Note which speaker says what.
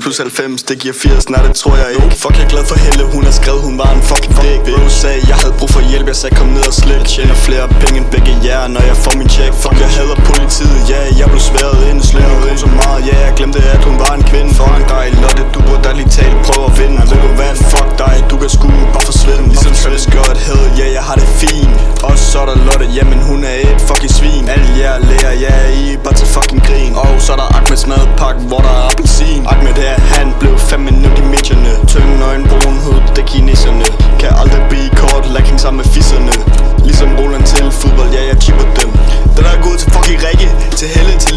Speaker 1: plus 90, det giver 80, nej det tror jeg ikke. Fuck, jeg er glad for Helle, hun har skrevet, hun var en fucking dick. Bro sagde, jeg havde brug for hjælp, jeg sagde kom ned og slet. Jeg tjener flere penge end begge jer, når jeg får min check. Fuck, jeg hader politiet, ja, jeg blev sværet ind. Slænger hun så meget, ja, jeg glemte at hun var en kvinde. Fuck dig, Lotte, du burde ærlig tale, prøv at vinde. Ved du hvad, fuck dig, du kan sgu bare forsvinde. Ligesom Travis Scott havde, ja, jeg har det fint. Og så er der Lotte, jamen hun er et fucking svin. Alle jer lærer, ja, I bare til fucking grin. Og så er der Ahmeds madpakke, hvor der er appelsin. Ahmed her, han blev 5 minutter i medierne. Tynd øjen, brun hud, det kineserne. Kan aldrig blive kort, lag hænge sammen med fisserne. Ligesom Roland til fodbold, ja, jeg chipper dem. Den er god til fucking Rikke, til Helle, til